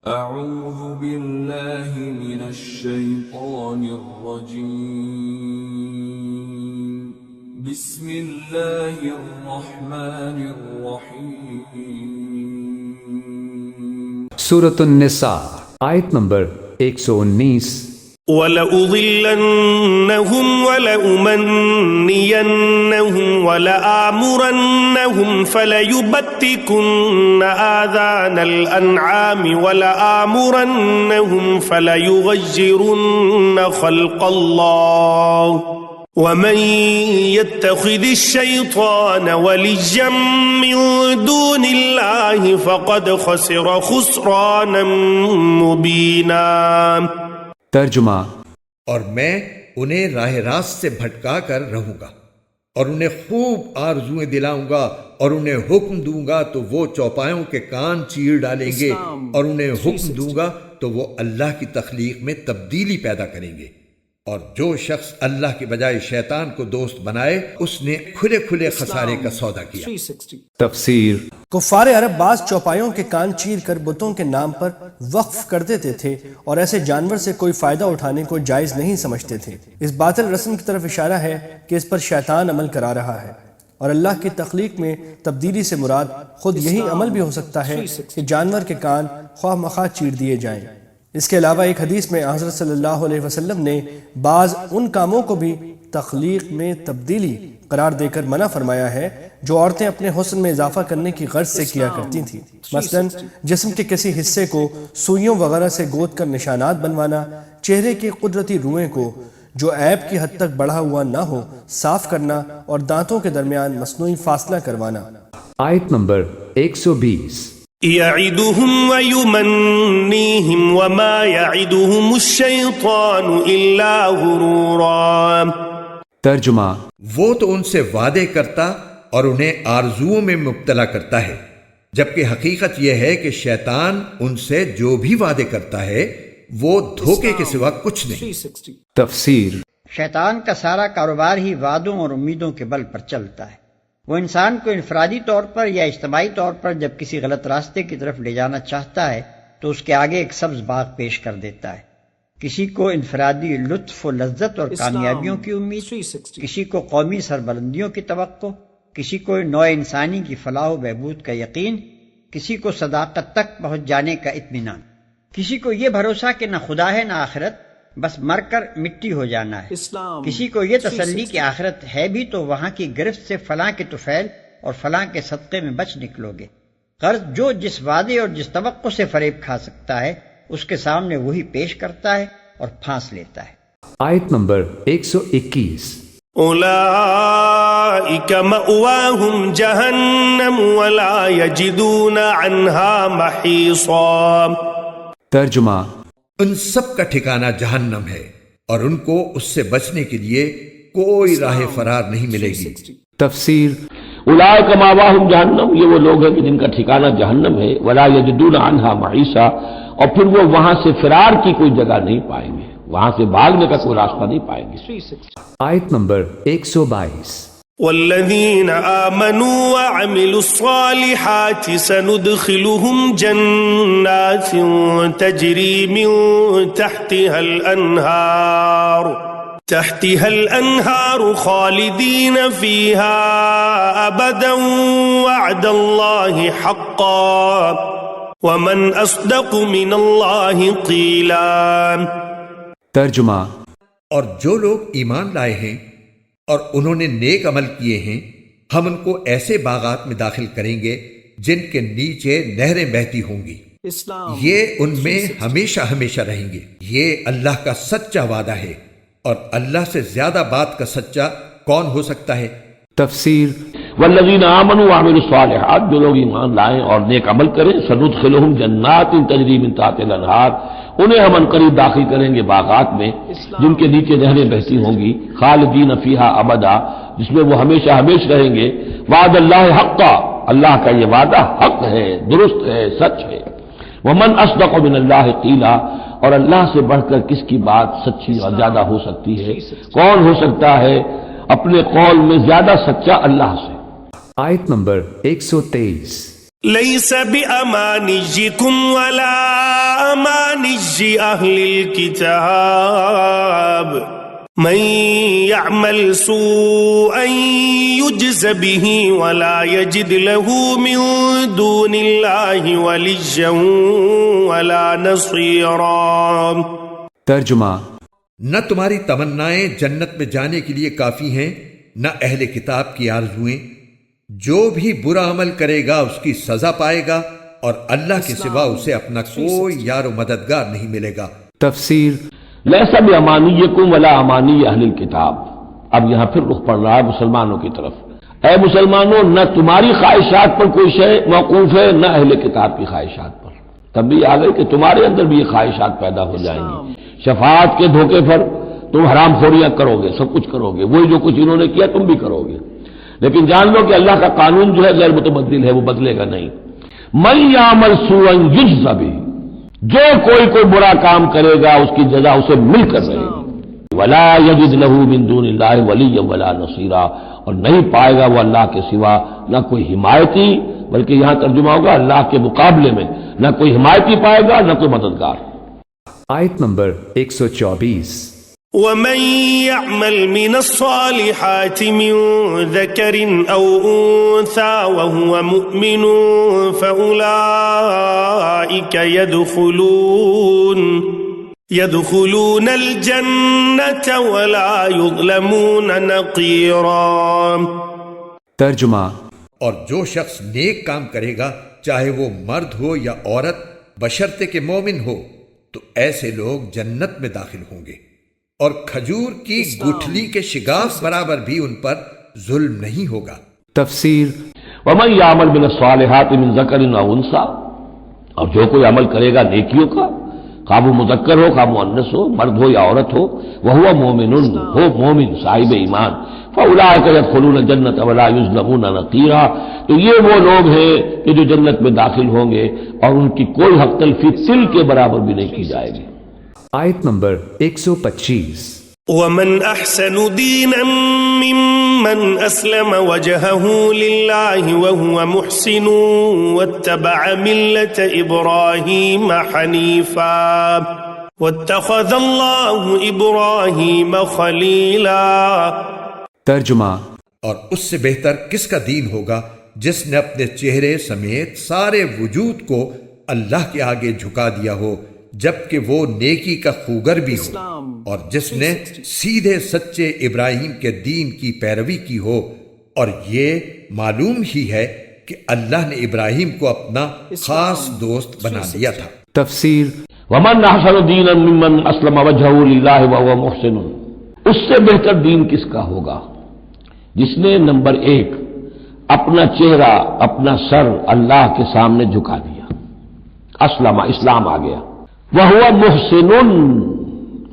أعوذ بالله من الشيطان الرجيم بسم الله الرحمن الرحيم سورة النساء آیت نمبر 119 وَلَأُضِلَّنَّهُمْ وَلَأُمَنِّيَنَّهُمْ وَلَآمُرَنَّهُمْ فَلَيُبَتِّكُنَّ آذَانَ الْأَنْعَامِ وَلَآمُرَنَّهُمْ فَلَيُغَيِّرُنَّ خَلْقَ اللَّهِ وَمَن يَتَّخِذِ الشَّيْطَانَ وَلِيًّا مِّن دُونِ اللَّهِ فَقَدْ خَسِرَ خُسْرَانًا مُّبِينًا۔ ترجمہ، اور میں انہیں راہ راست سے بھٹکا کر رہوں گا اور انہیں خوب آرزویں دلاؤں گا اور انہیں حکم دوں گا تو وہ چوپایوں کے کان چیر ڈالیں گے اور انہیں حکم دوں گا تو وہ اللہ کی تخلیق میں تبدیلی پیدا کریں گے، اور جو شخص اللہ کے بجائے شیطان کو دوست بنائے اس نے کھلے کھلے خسارے کا سودا کیا۔ تفسیر۔ کفار عرب بعض چوپایوں کے کان چیر کر بتوں کے نام پر وقف کر دیتے تھے اور ایسے جانور سے کوئی فائدہ اٹھانے کو جائز نہیں سمجھتے تھے۔ اس باطل رسم کی طرف اشارہ ہے کہ اس پر شیطان عمل کرا رہا ہے، اور اللہ کی تخلیق میں تبدیلی سے مراد خود یہی عمل بھی ہو سکتا ہے کہ جانور کے کان خواہ مخواہ چیر دیے جائیں۔ اس کے علاوہ ایک حدیث میں حضرت صلی اللہ علیہ وسلم نے بعض ان کاموں کو بھی تخلیق میں تبدیلی قرار دے کر منع فرمایا ہے جو عورتیں اپنے حسن میں اضافہ کرنے کی غرض سے کیا کرتی تھیں، مثلا جسم کے کسی حصے کو سوئیوں وغیرہ سے گود کر نشانات بنوانا، چہرے کی قدرتی روئیں کو جو عیب کی حد تک بڑھا ہوا نہ ہو صاف کرنا، اور دانتوں کے درمیان مصنوعی فاصلہ کروانا۔ آیت نمبر 120 يَعِدُهُمْ وَيُمَنِّيهِمْ وَمَا يَعِدُهُمُ الشَّيْطَانُ إِلَّا غُرُورًا۔ ترجمہ، وہ تو ان سے وعدے کرتا اور انہیں آرزوؤں میں مبتلا کرتا ہے، جبکہ حقیقت یہ ہے کہ شیطان ان سے جو بھی وعدے کرتا ہے وہ دھوکے کے سوا کچھ نہیں۔ تفسیر۔ شیطان کا سارا کاروبار ہی وعدوں اور امیدوں کے بل پر چلتا ہے۔ وہ انسان کو انفرادی طور پر یا اجتماعی طور پر جب کسی غلط راستے کی طرف لے جانا چاہتا ہے تو اس کے آگے ایک سبز باغ پیش کر دیتا ہے۔ کسی کو انفرادی لطف و لذت اور کامیابیوں کی امید، کسی کو قومی سربلندیوں کی توقع، کسی کو نوع انسانی کی فلاح و بہبود کا یقین، کسی کو صداقت تک پہنچ جانے کا اطمینان، کسی کو یہ بھروسہ کہ نہ خدا ہے نہ آخرت، بس مر کر مٹی ہو جانا ہے، کسی کو یہ تسلی کہ آخرت ہے بھی تو وہاں کی گرفت سے فلاں کے طفیل اور فلاں کے صدقے میں بچ نکلو گے۔ غرض جو جس وعدے اور جس توقع سے فریب کھا سکتا ہے اس کے سامنے وہی پیش کرتا ہے اور پھانس لیتا ہے۔ آیت نمبر 121 أولئك مأواهم جهنم ولا يجدون عنها محيصا۔ ترجمہ، ان سب کا ٹھکانہ جہنم ہے اور ان کو اس سے بچنے کے لیے کوئی راہ فرار نہیں ملے گی۔ تفسیر۔ اولئک مأواہم جہنم، یہ وہ لوگ ہیں کہ جن کا ٹھکانہ جہنم ہے، ولا یجدون عنہا محیصا، اور پھر وہ وہاں سے فرار کی کوئی جگہ نہیں پائیں گے، وہاں سے بھاگنے کا کوئی راستہ نہیں پائیں گے۔ آیت نمبر 122 والذین آمنوا وعملوا الصالحات سندخلهم جنات تجری من تحتها الانہار خالدین فیہا ابدا وعد اللہ حقا ومن اصدق من اللہ قیلا۔ ترجمہ، اور جو لوگ ایمان لائے ہیں اور انہوں نے نیک عمل کیے ہیں ہم ان کو ایسے باغات میں داخل کریں گے جن کے نیچے نہریں بہتی ہوں گی، یہ ان میں ہمیشہ ہمیشہ رہیں گے۔ یہ اللہ کا سچا وعدہ ہے، اور اللہ سے زیادہ بات کا سچا کون ہو سکتا ہے؟ تفسیر۔ والذین آمنوا وعملوا الصالحات، جو لوگ ایمان لائیں اور نیک عمل کریں، سندخلہم جنات تجری من تحتها الانہار، انہیں ہم عنقریب داخل کریں گے باغات میں جن کے نیچے نہریں بہتی ہوں گی، خالدین فیہا ابدا، جس میں وہ ہمیشہ ہمیشہ رہیں گے، وعد اللہ حقا، اللہ کا یہ وعدہ حق ہے، درست ہے، سچ ہے۔ ومن اصدق من اللہ قیلا، اور اللہ سے بڑھ کر کس کی بات سچی اور زیادہ ہو سکتی ہے؟ کون ہو سکتا ہے اپنے قول میں زیادہ سچا اللہ سے؟ آیت نمبر 123 ليس بأمانيكم ولا أماني أهل الكتاب من يعمل سوءا يجز به ولا يجد له من دون الله وليا ولا نصيرا. ترجمہ. نہ تمہاری تمنائیں جنت میں جانے کے لیے کافی ہیں نہ اہل کتاب کی آرزویں. جو بھی برا عمل کرے گا اس کی سزا پائے گا اور اللہ کے سوا اسے اپنا کوئی یار و مددگار نہیں ملے گا. تفسیر. لیس بامانیکم ولا امانی اہل الکتاب. اب یہاں پھر رخ پڑ رہا ہے مسلمانوں کی طرف. اے مسلمانوں، نہ تمہاری خواہشات پر کوئی شے موقوف ہے نہ اہل کتاب کی خواہشات پر. تب بھی آ گئی کہ تمہارے اندر بھی یہ خواہشات پیدا ہو جائیں گی. شفاعت کے دھوکے پر تم حرام خوریاں کرو گے، سب کچھ کرو گے، وہی جو کچھ انہوں نے کیا تم بھی کرو گے. لیکن جان لو کہ اللہ کا قانون جو ہے غیر متبدل ہے، وہ بدلے گا نہیں. من یعمل سوءا یجز بہ، جو کوئی برا کام کرے گا اس کی جزا اسے مل کر رہے گی. ولا یجد له من دون اللہ ولیا ولا نصیرا، اور نہیں پائے گا وہ اللہ کے سوا نہ کوئی حمایتی، بلکہ یہاں ترجمہ ہوگا اللہ کے مقابلے میں نہ کوئی حمایتی پائے گا نہ کوئی مددگار. آیت نمبر 124. ومن يعمل من الصالحات من ذكر أو أنثى وهو مؤمن فأولئك يدخلون الجنة ولا يظلمون نقيرا. ترجمہ. اور جو شخص نیک کام کرے گا چاہے وہ مرد ہو یا عورت بشرطے کہ مومن ہو تو ایسے لوگ جنت میں داخل ہوں گے اور کھجور کی گٹھلی کے شگاف برابر بھی ان پر ظلم نہیں ہوگا. تفسیر. ومن یعمل من الصالحات من ذکر او انثی، اور جو کوئی عمل کرے گا نیکیوں کا، خواہ وہ مذکر ہو خواہ مؤنث ہو، مرد ہو یا عورت ہو، وہو مومن ہو مومن صاحب ایمان، فاولئک یدخلون الجنۃ ولا یظلمون نقیرا، تو یہ وہ لوگ ہیں کہ جو جنت میں داخل ہوں گے اور ان کی کوئی حق تلفی تل کے برابر بھی نہیں کی جائے گی. آیت نمبر 125. ومن احسن دینا ممن اسلم وجهه لله وهو محسن واتبع ملة ابراہیم حنیفا واتخذ اللہ ابراہیم خلیلا. ترجمہ. اور اس سے بہتر کس کا دین ہوگا جس نے اپنے چہرے سمیت سارے وجود کو اللہ کے آگے جھکا دیا ہو جبکہ وہ نیکی کا خوگر بھی ہو، اور جس نے سیدھے سچے ابراہیم کے دین کی پیروی کی ہو. اور یہ معلوم ہی ہے کہ اللہ نے ابراہیم کو اپنا خاص دوست بنا لیا تھا. تفسیر. ومن احسن دینا ممن اسلم وجهه لله وهو محسن، اس سے بہتر دین کس کا ہوگا جس نے نمبر 1 اپنا چہرہ اپنا سر اللہ کے سامنے جھکا دیا، اسلم اسلام آ گیا، وہو محسن،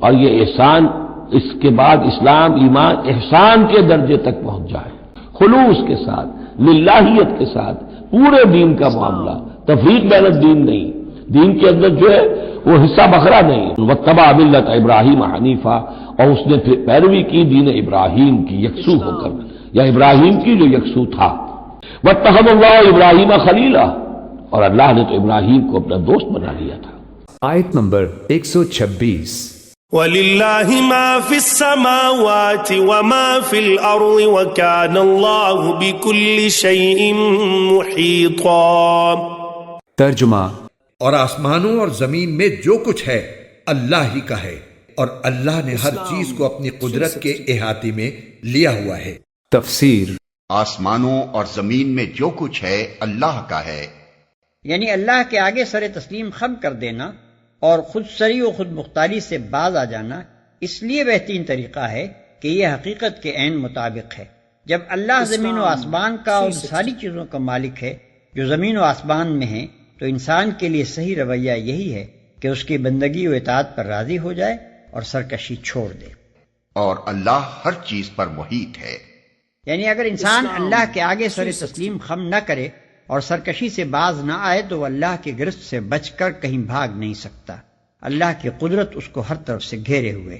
اور یہ احسان اس کے بعد اسلام ایمان احسان کے درجے تک پہنچ جائے، خلوص کے ساتھ للہیت کے ساتھ پورے دین کا معاملہ، تفریق بین الدین نہیں، دین کے اندر جو ہے وہ حصہ بکھرا نہیں. واتبع ملت ابراہیم حنیفا، اور اس نے پھر پیروی کی دین ابراہیم کی یکسو ہو کر، یا ابراہیم کی جو یکسو تھا. واتخذ اللہ ابراہیم خلیلا، اور اللہ نے تو ابراہیم کو اپنا دوست بنا لیا تھا. آیت نمبر 126. وَلِلَّهِ مَا فِي السَّمَاوَاتِ وَمَا فِي الْأَرْضِ وَكَانَ اللَّهُ بِكُلِّ شَيْءٍ مُحِيطًا. ترجمہ. اور آسمانوں اور زمین میں جو کچھ ہے اللہ ہی کا ہے، اور اللہ نے ہر چیز کو اپنی قدرت کے احاطے میں لیا ہوا ہے. تفسیر. آسمانوں اور زمین میں جو کچھ ہے اللہ کا ہے، یعنی اللہ کے آگے سر تسلیم خم کر دینا اور خود سری و خود مختاری سے باز آ جانا اس لیے بہترین طریقہ ہے کہ یہ حقیقت کے عین مطابق ہے. جب اللہ زمین و آسمان کا اور ساری چیزوں کا مالک ہے جو زمین و آسمان میں ہیں، تو انسان کے لیے صحیح رویہ یہی ہے کہ اس کی بندگی و اطاعت پر راضی ہو جائے اور سرکشی چھوڑ دے. اور اللہ ہر چیز پر محیط ہے. یعنی اگر انسان اللہ کے آگے سر تسلیم خم نہ کرے اور سرکشی سے باز نہ آئے تو وہ اللہ کی گرفت سے بچ کر کہیں بھاگ نہیں سکتا. اللہ کی قدرت اس کو ہر طرف سے گھیرے ہوئے.